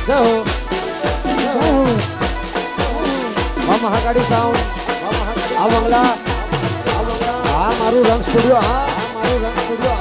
જય હો મહાકાળી સાઉન્ડ આ બંગલા આ મારું રંગ સ્ટુડિયો હા મારું રંગ સ્ટુડિયો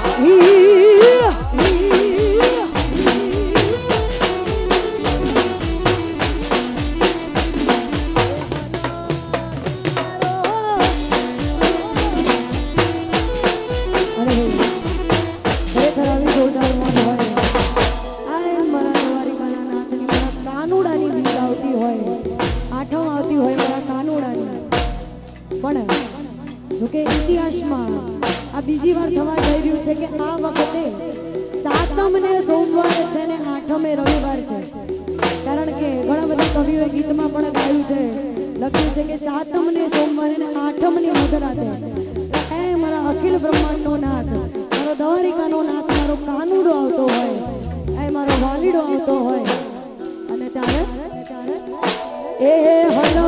જોકે ઇતિહાસમાં આ બીજી વાર થવા જઈ રહ્યું છે કે આ વખતે સાતમ ને સોમવાર છે ને આઠમે રવિવાર છે કારણ કે ઘણા બધા કવિઓએ ગીતમાં પણ ગાયું છે લખ્યું છે કે સાતમ ને સોમવારે ને આઠમ ની મધરાતે એ મારા અખિલ બ્રહ્માંડનો નાથ મારો દ્વારિકાનો નાથ મારો કાનુડો આવતો હોય એ મારો વાલીડો આવતો હોય અને ત્યારે એ હલો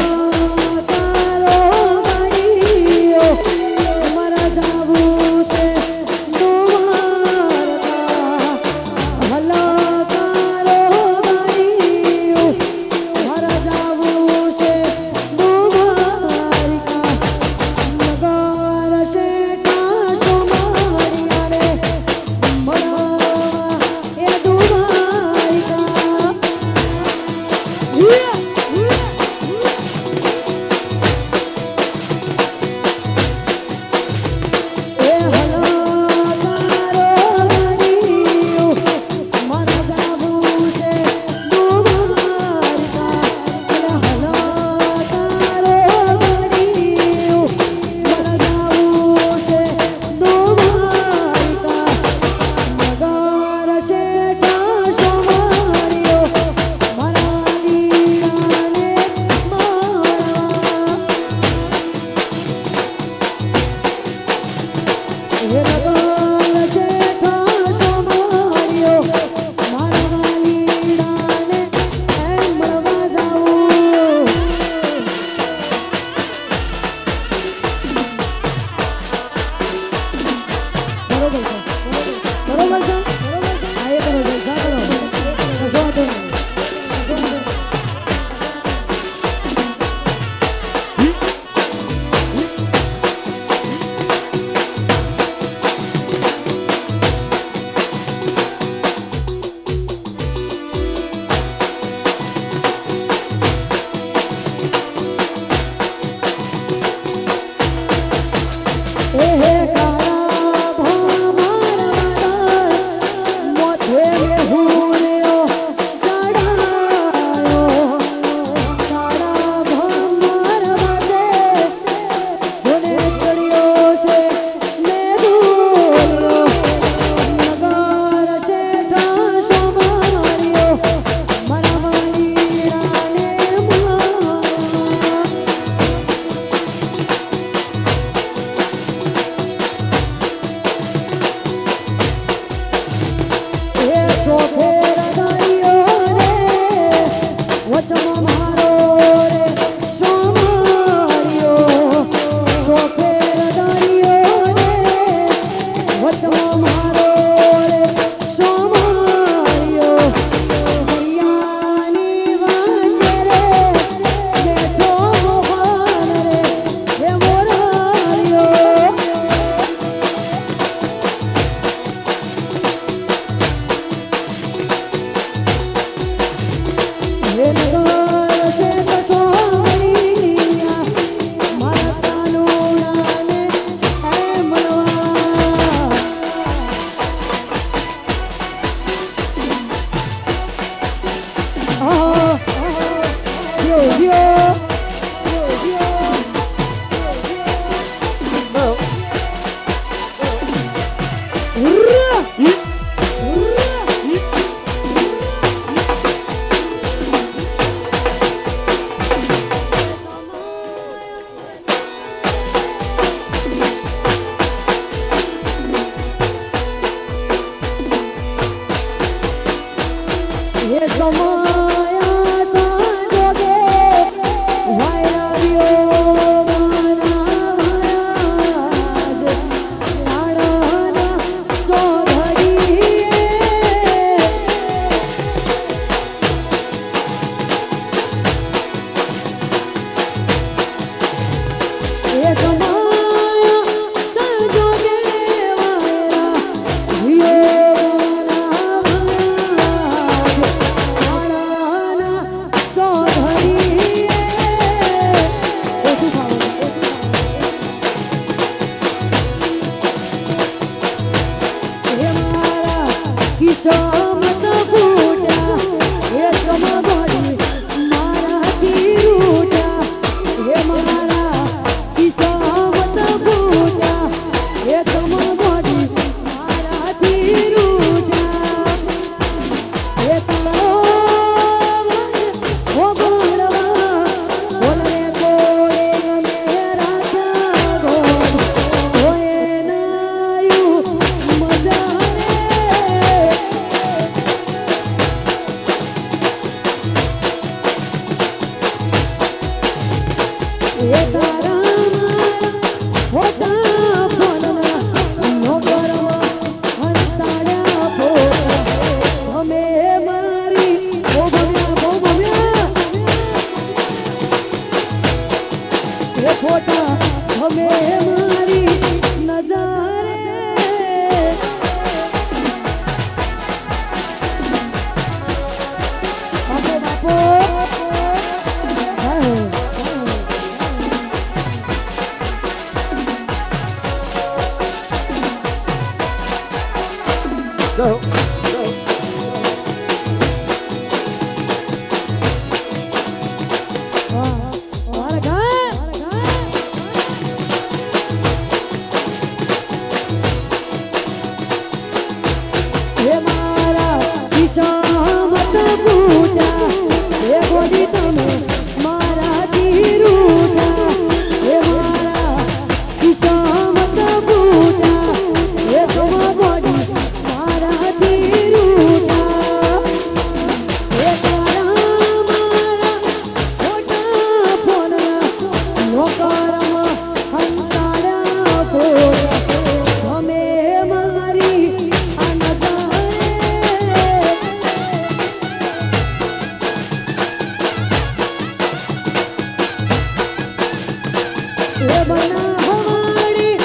બના હવાડી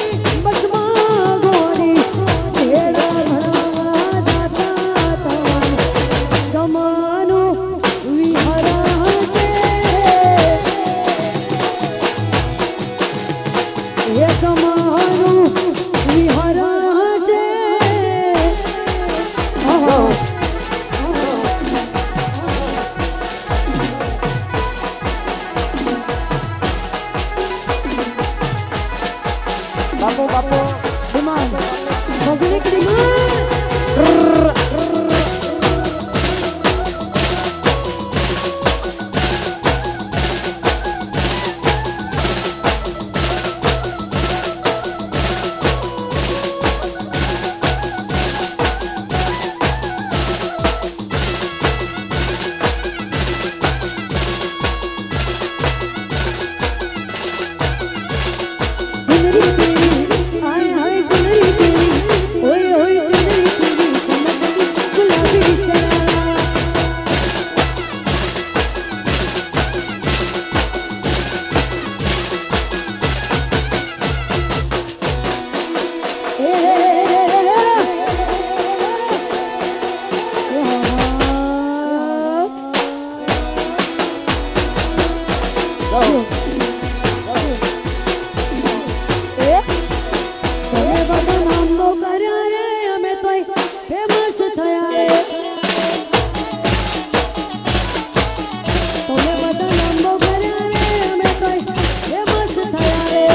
બસમાં ગોરી ભેળા ભણવા જાતા તમારું સમાનું વિહરાશે એ સમાનું વિહરાશે બાપુ બાપુ ડિમાન્ડ પબ્લિક ડિમાન્ડ ચુનરી તેરી હાય હાય ચુનરી તેરી ઓય ઓય ચુનરી તેરી ચમકતી ગુલાબી શરારા તમે બધા નામો કર્યા રે અમે તોય ફેમસ થયા રે તમે બધા નામો કર્યા રે અમે તોય ફેમસ થયા રે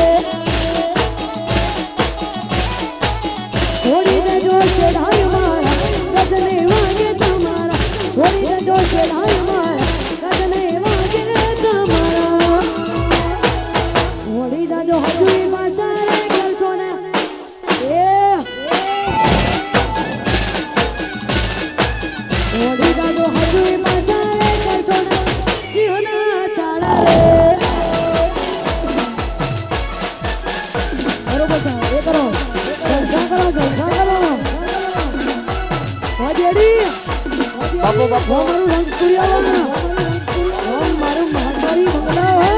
છોડી દેજો શેઢાઈ મારા ગજને વાગે તમારા છોડી દેજો શેઢાઈ મારા ગજને વાગે તમારા વળી જાજો હજુય પાછા રે કરશો ને વળી જાજો હજુય પાછા રે કરશો ને સિંહના ચાળા રે બરોબર છે એ કરો જલસા કરો વાજેડી બાપુ બાપુ મારું રંગ સ્ટુડિયો મારું મહાકાળી બંગલા હે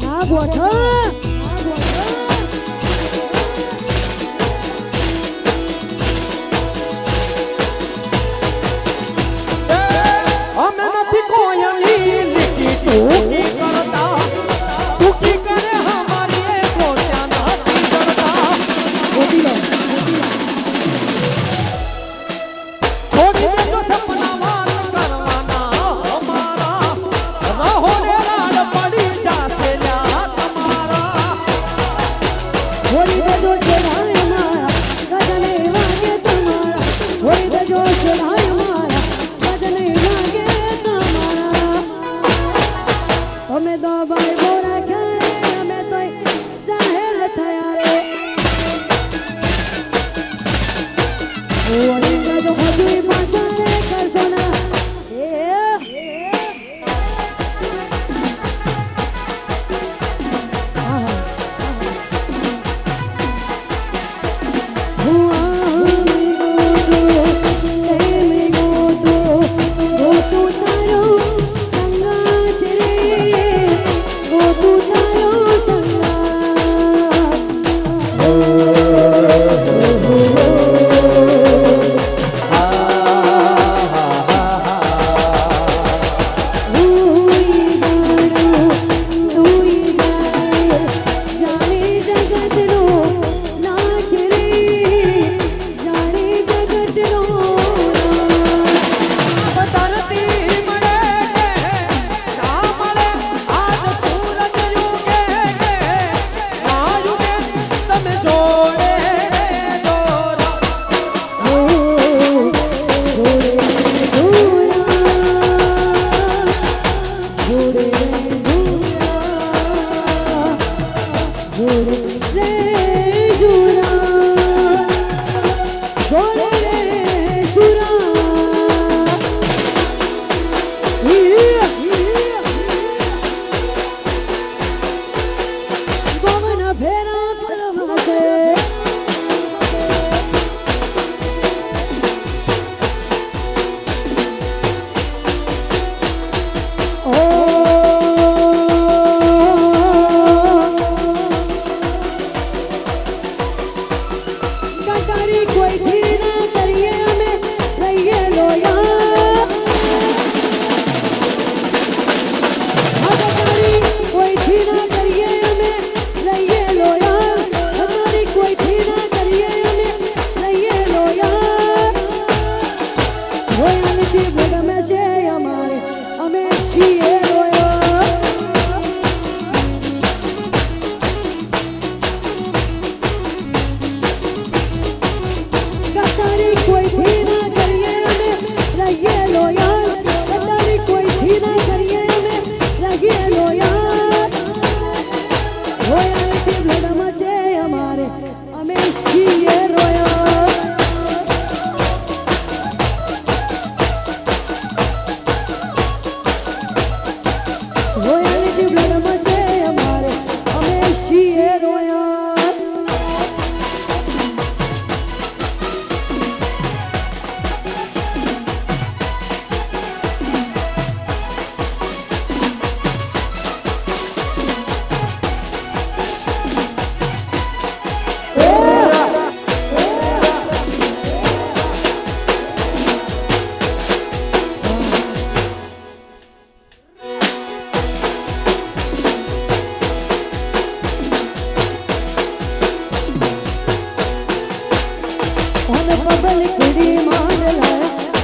ના ગોઠા અમે નથી કોયલી લીટી ટૂંકી કરતા ટૂંકી કરે હમારી એ પોત્યા નથી કરતા ગોતી લો છોડી દેજો સપના વાત કરવાના અમારા રહો ને રાડ પડી જાશે લ્યા તમારા છોડી દેજો શેઢાઈ મારા ગજને વાગે તમારા છોડી દેજો શેઢાઈ મારા ગજને વાગે તમારા તમે તો ભાઈ બોરા ખ્યારે અમે તોય જાહેર થયા રે વળી જાજો હજુય પાછા રે કરશો ના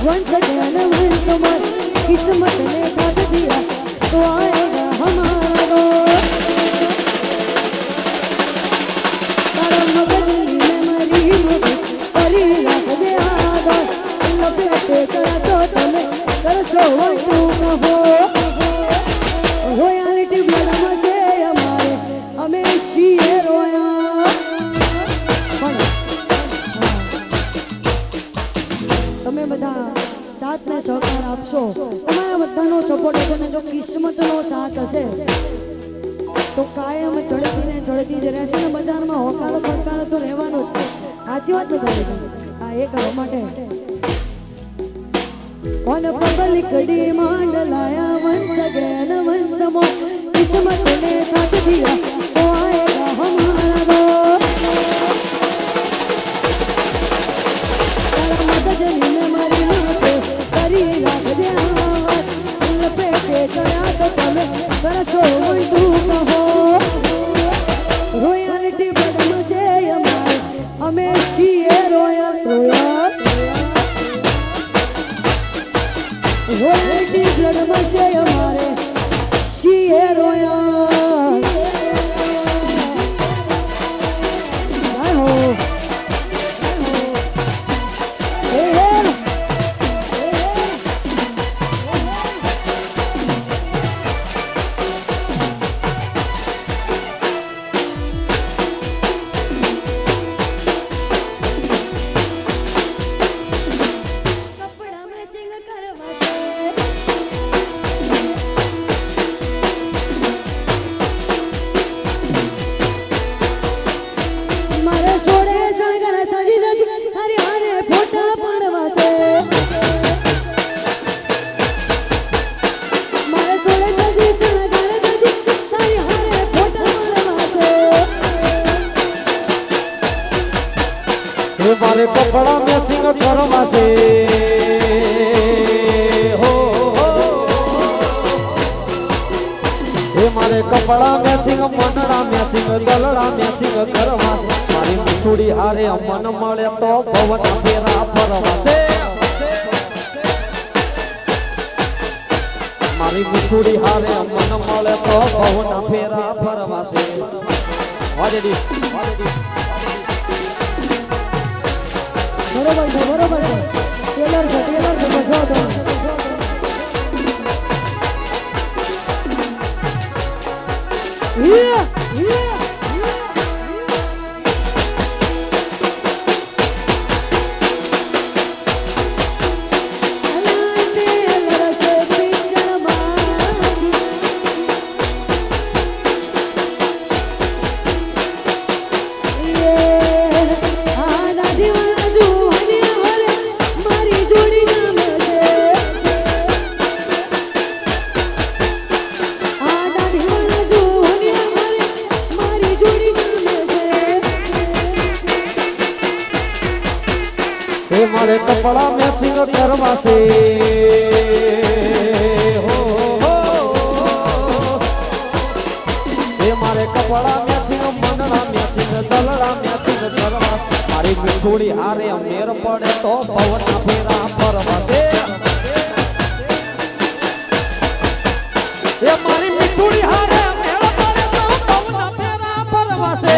once again once more किस्मत ने साथ दिया तो आएगा हमारा दौर तारा मगजनी में मरी मुझे परी रख दे आदर लपेटे करा तो तुम्हें कर सो तू कहो रोयल्टी ब्लड में से हमारे हमें शीए रोया તમે બધા સાથને સહકાર આપશો તમારા બધાનો સપોર્ટ હશે ને જો કિસ્મતનો સાથ હશે તો કાયમ ચડતી જ રહેશે ને બજારમાં હોકાળો પડકાળો તો રહેવાનો જ છે સાચી વાત છે તારી આ એ કરવા માટે કોન પબ્લિક ડિમાન્ડ લાયા વંસ અગેન વંસ મોર કિસ્મત ને સાથ દિયા તો આएगा हमारा दौर मगजनी में मरी नाचे करी रख दे आवाज लपेटे करा तो तुम्हें बरसो तू कहो रोयल्टी बदम से हमारे हमें शीए रोया रोया रोयल्टी बदम से हमारे शीए रोया मारे कपड़ा मैचिंग करवा से हो हे मारे कपड़ा मैचिंग मनड़ा मैचिंग गलड़ा मैचिंग करवा से मारी मिठुड़ी हारे मन मळे तो भवन फेरा फरवा से मारी मिठुड़ी हारे मन मळे तो भवन फेरा फरवा से वाजेडी बरोबर છે ટેલર છે બસવા દો मारे कपड़ा मैचिंग करवा से हो हे मारे कपड़ा मैचिंग मनड़ा मैचिंग दलड़ा मैचिंग करवा मारी मिठुड़ी हारे मेर पड़े तो भवन फेरा फरवा से हे मारी मिठुड़ी हारे मेर पड़े तो भवन फेरा फरवा से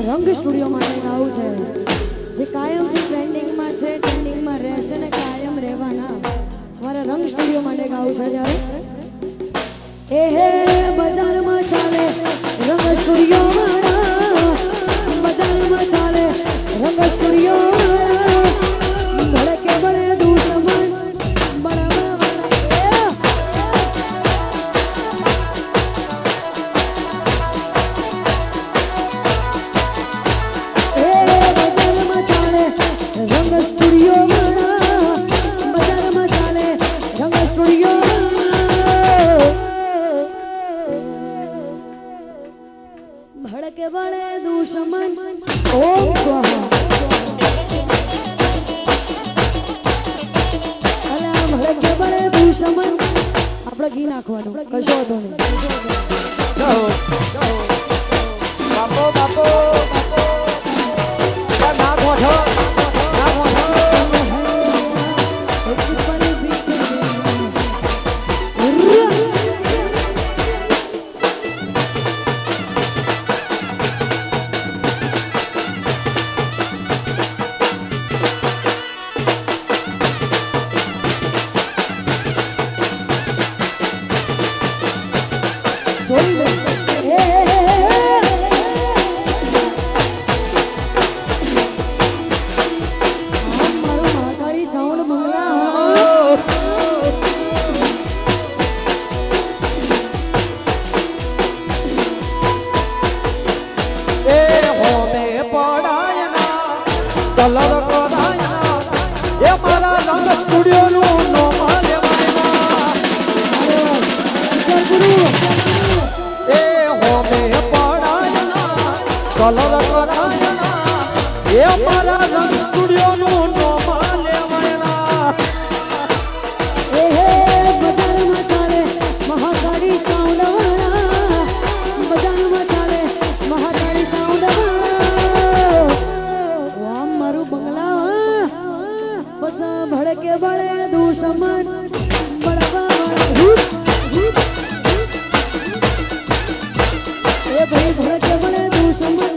રંગ સ્ટુડિયો માટે ગાવું છે જે કાયમથી ટ્રેન્ડિંગમાં છે ટ્રેન્ડિંગમાં રહેશે ને કાયમ રહેવાના મારે રંગ સ્ટુડિયો માટે ગાવું છે જ્યારે એ હે બજારમાં ચાલે રંગ સ્ટુડિયો વાળા બજારમાં ચાલે રંગ સ્ટુડિયો વાળા ભડકે બળે દુશ્મન બળવા વાળા એ બજારમાં ભડકે બળે દુશ્મન ઓમ સ્વાહા અલા ભડકે બળે દુશ્મન આપણે ઘી નાખવાનું કશો વાંધો નહીં બાપો બાપો નાખો છો કલર કરાયના એ મારા રંગ સ્ટુડિયો નું નામ લેવાયના એ હોમે પડાયના કલર કરાયના એ મારા રંગ સ્ટુડિયો નું નામ લેવાયના એ હે બજારમાં ચાલે મહાકાળી સાઉન્ડ વાળા બજારમાં ચાલે મહાકાળી સાઉન્ડ બસ ભડકે બળે દુશ્મન એ ભાઈ ભડકે બળે દુશ્મન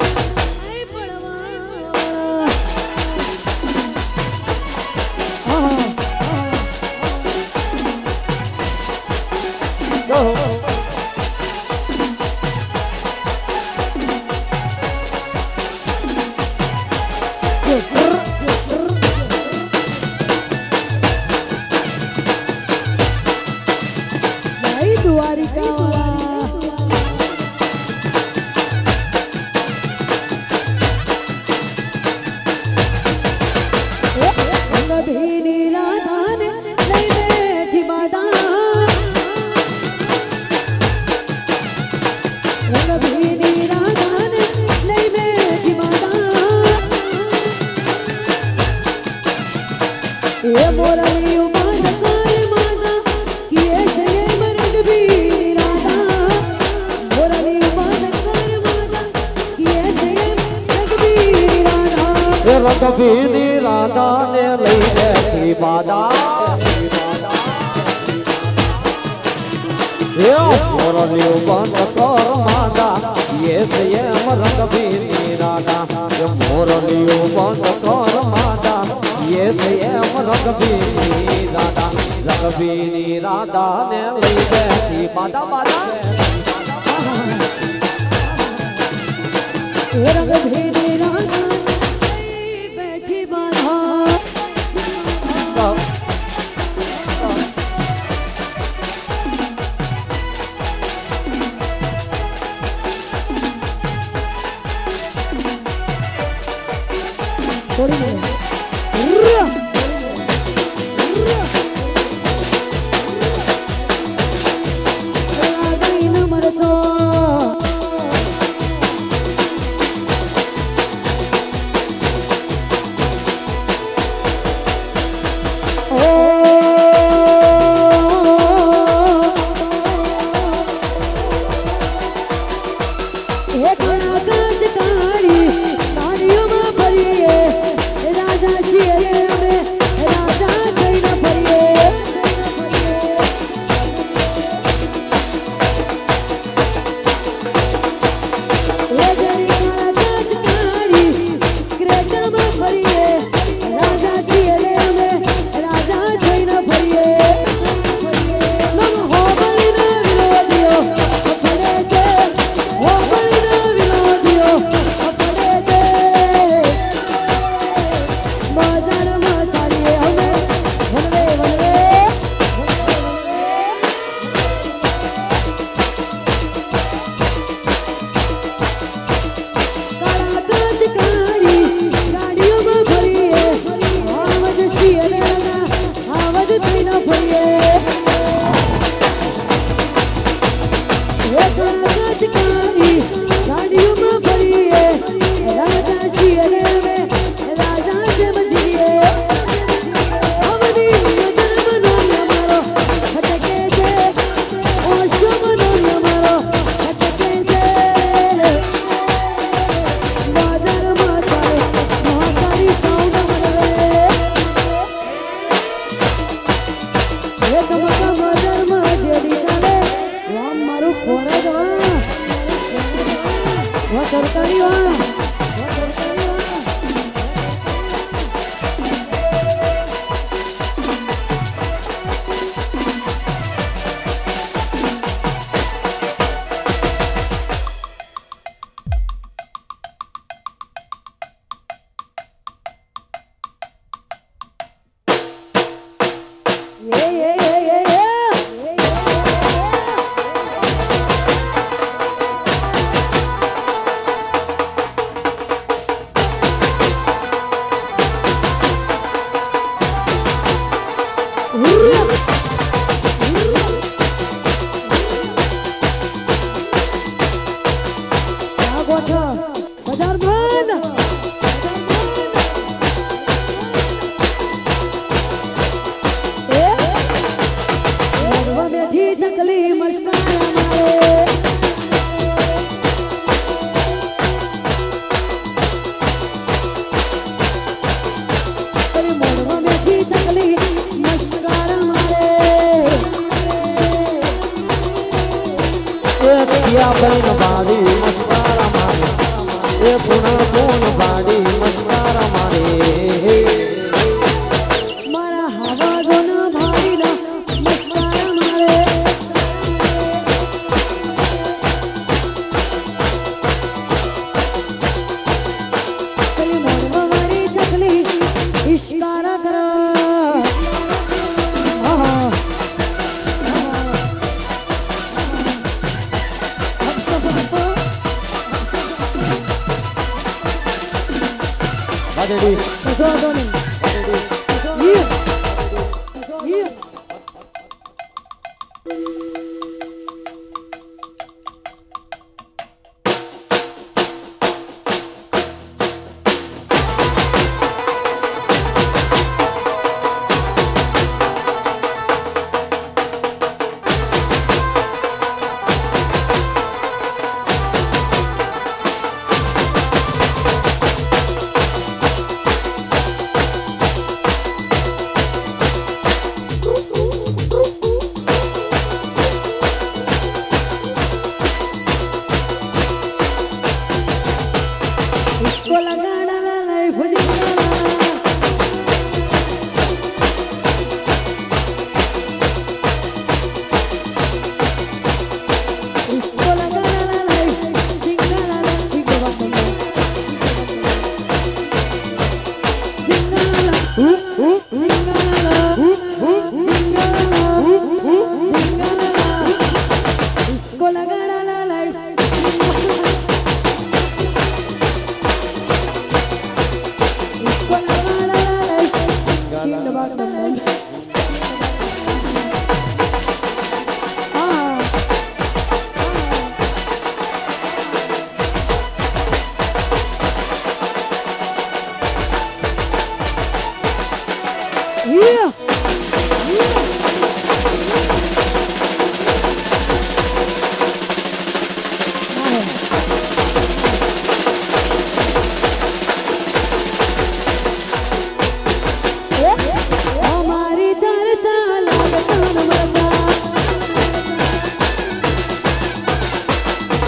રઘબીરની રાધાને લઈ બેઠી બાદા એ મોરલીઓ બંધ કર માદા એ એમ રઘબીરની રાધા એ મોરલીઓ બંધ કર માદા એ એમ રઘબીરની રાધાને લઈ બેઠી બાદા બાદા રઘબીરની રાધા કોઠ બજાર બંધ એ મોઢવા બેઠી ચકલી મસ્કારા મારે મોઢવા બેઠી ચકલી મસ્કારા મારે એ સિયા બહેન ભાડી મસ્કારા મારે એ પૂર્ણ પૂર્ણ ભાડી મસ્કારા મારે મારા હવા જોના ભાઈના મસ્કારા મારે કઈ મોઢવા વાળી ચકલી ઇશ્કારા કરો આહા વાદળી કશો વાંધો નહીં. ઈ. इसको लगाना लाई भुजंगा इसको लगाना लाई जिंगला ला चिगवा जिंगला इसको लगाना लाई Yeah. हमारी चर्चा लागतान मरचा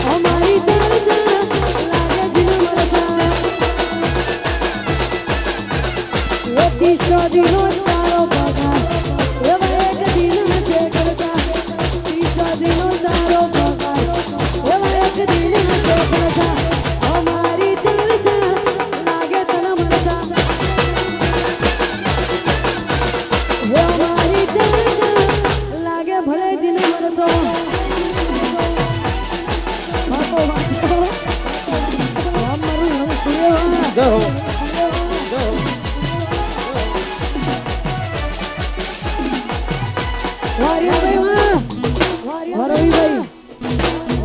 हमारी चर्चा लागे जीव मरचा ये तीसो दिनो तारो पगार ये एक दिन से करता तीसो दिनो तारो पगार ये एक दिन से करता हमारी चर्चा लागे तन मरचा हमारी चर्चा लागे भले जिन मरचो बापो बापो हम मरू हम सुयो જય હો જય હો वारिया भाई वाह वरोई भाई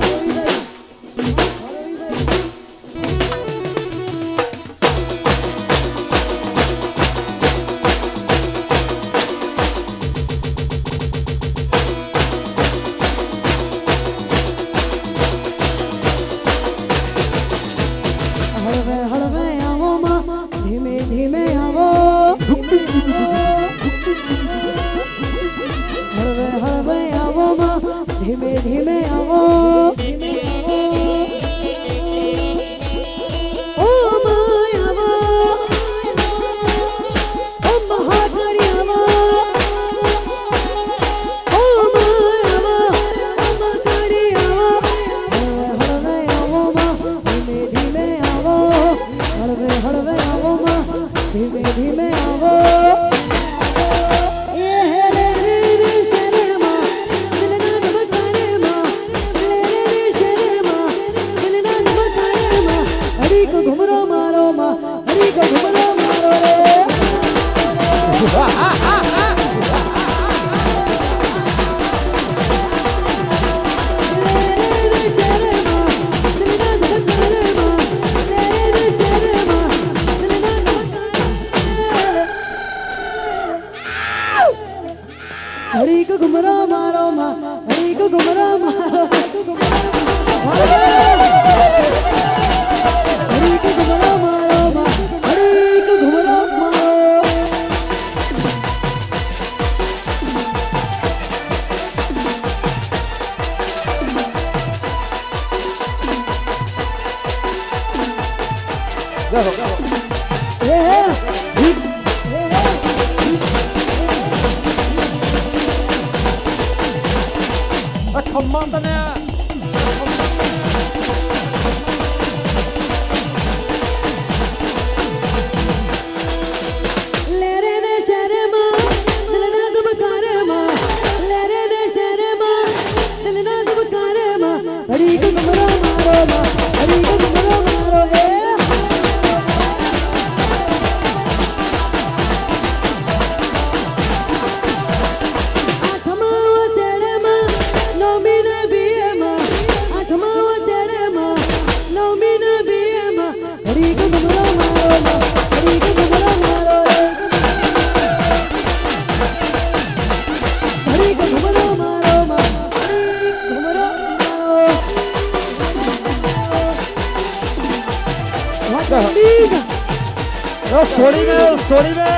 हळवे हळवे आवो मा धीमे धीमे आवो हळवे हळवे आवो मा धीमे धीमे आवो ओ माय आवो ओ महाकाળી आवो ओ माय आवो ओ महाकाળી आवो हळवे हळवे आवो मा धीमे धीमे आवो हळवे हळवे आवो मा धीमे धीमे आवो घुमरो मारो मा हरी को घुमरो मारो रे रे रे चरे मा दिलना धड़कने ખમ્મા તને છોડી દે છોડી દે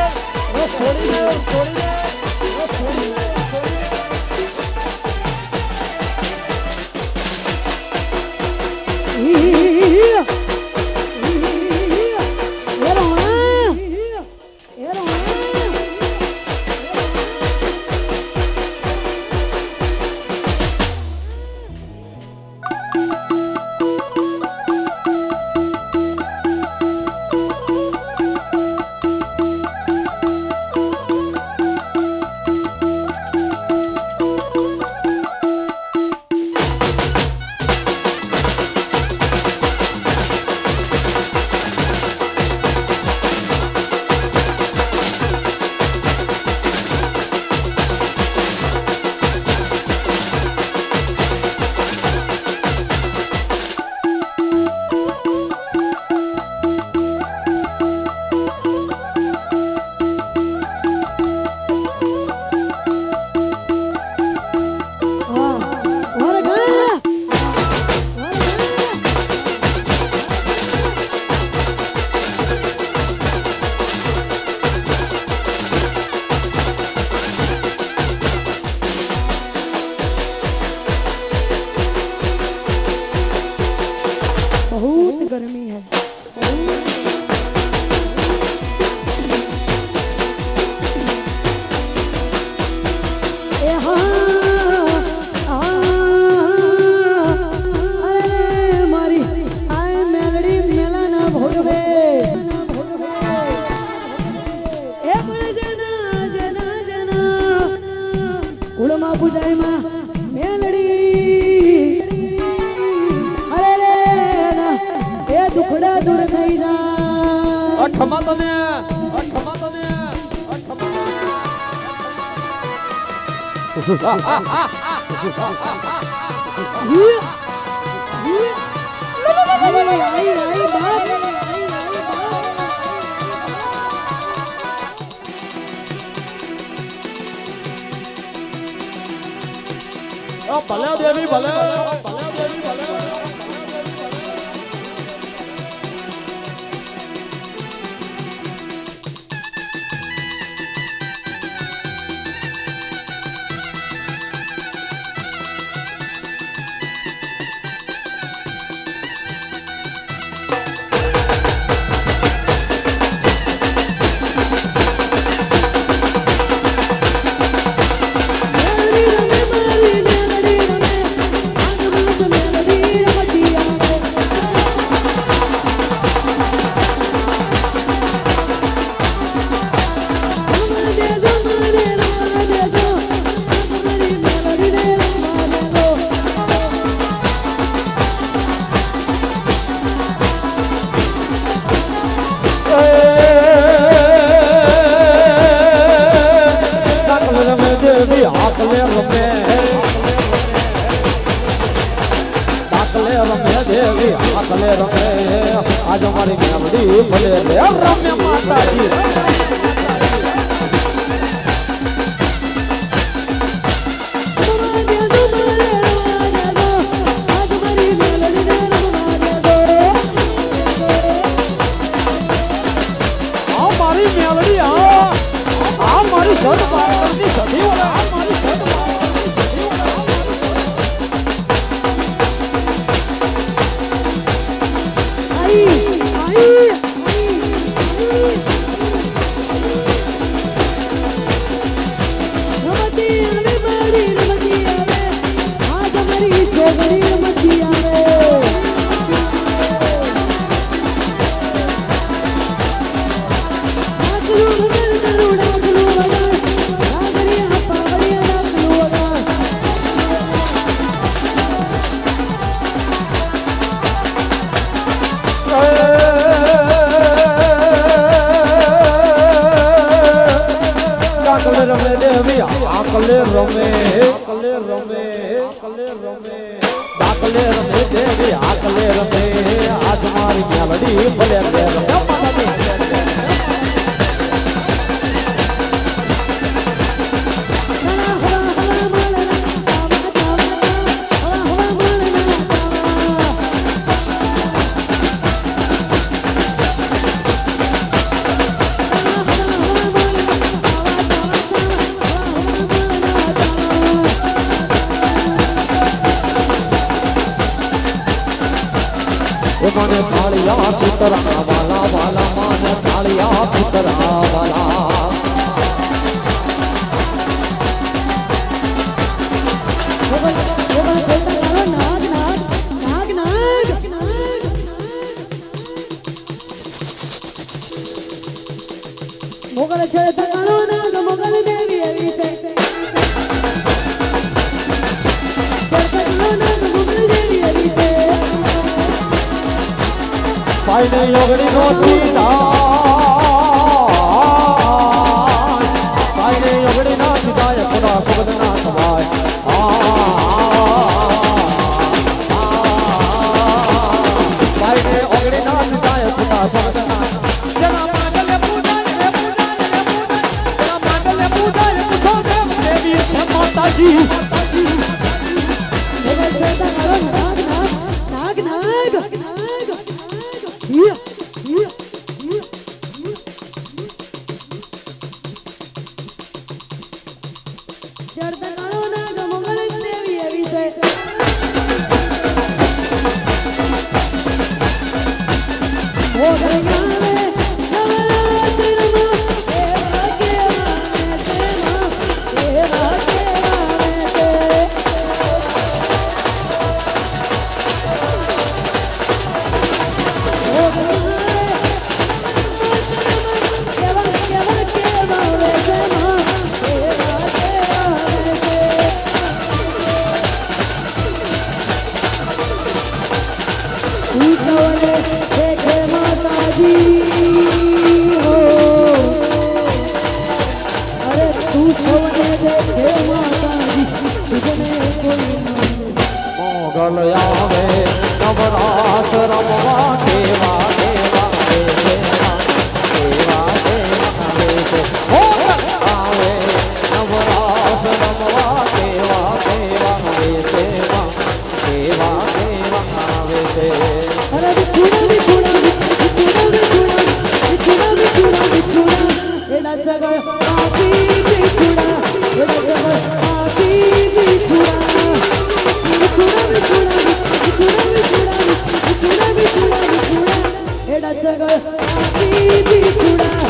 છોડી દે છોડી દે गर्मी है। ए अरे मारी आए मेलडी मेला ना भोगवे ए बड़े जना जना जना उड़मा बुझाई मा मेलडी दुखड़ा दूर થઈ જા ખમા તને ખમા તને ભલે દેવી ભલે आज हमारी मेमड़ी भले रम्य माता जी हमारी मेलडी हमारी सद पार्वती सदी वाला हमारी सद आई દેવી આકલે રમે આકલે રમે આકલે રમે આકલે રમે દેવી આકલે રમે આજ મારી મેલડી ભલે રમે મને થાળિયા પુતરા વાલા વાલા મને થાળિયા પુતરા વાલા મોગલ છે તકાળો નાગ મોગલ દેવી એવી છે તકાળો નાગ મોગલ દેવી એવી છે પાઈને યોગડી નો ચીડા પાઈને યોગડી ના ચીડાય ખોડા સુગંધ ના સવાય પાઈને ઓગડી ના ચીડાય ખોડા સુગંધ ના જના માંગલ્ય પૂજાય જના માંગલ્ય પૂજાય પૂછો દેવી છે માતાજી મોગલ છે તકાળો નાગ નાગ નાગ શરતા કાળો નાગ મોગલ દેવી એવી છે મોગલ ગાવે નવરાત્રિમાં એવા કેવા તેમાં એવા કેવા તે મોગલ આવે નવરાસ રમવા દેવા દેવા દેવા દેવા દેવા મોગલ આવે નવરાસ રમવા દેવા દેવા દેવા દેવા દેવા આવે છે અરે વિઠુડા એડા સગળ આપી વિઠુડા એડા સગળ આપી વિઠુડા એડા સગળ આપી વિઠુડા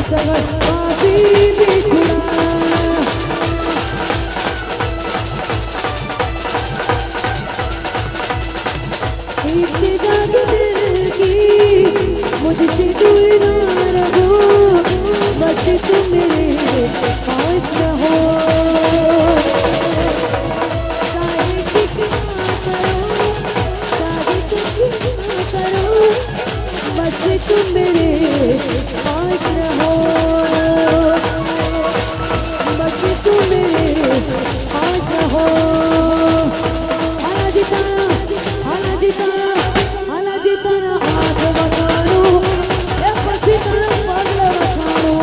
સગળ આપી વિઠુડા इतनी जाग दिल की मुझसे दूर ना रहो बस तुम मेरे पास रहो सारे ठिकाना करो सारे ठिकाना करो बस तुम मेरे पास रहो बस तुम मेरे पास रहो हालाजी तारा हाथ वखाणो ए पसी तारा पग वखाणो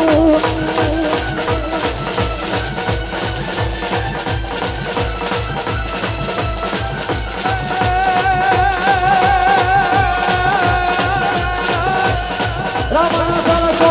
રાવણ સરસો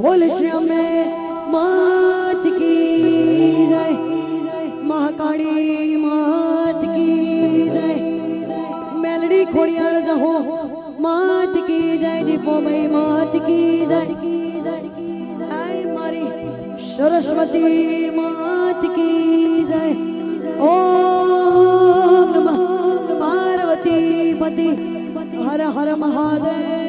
बोल श्याम मात की जय महाकाली मात की जय मेलडी खोड़ियार जहो मात की जय दीपो भाई मात की जय सरस्वती मात की जय। ओम नमः पार्वती पति हर हर महादेव।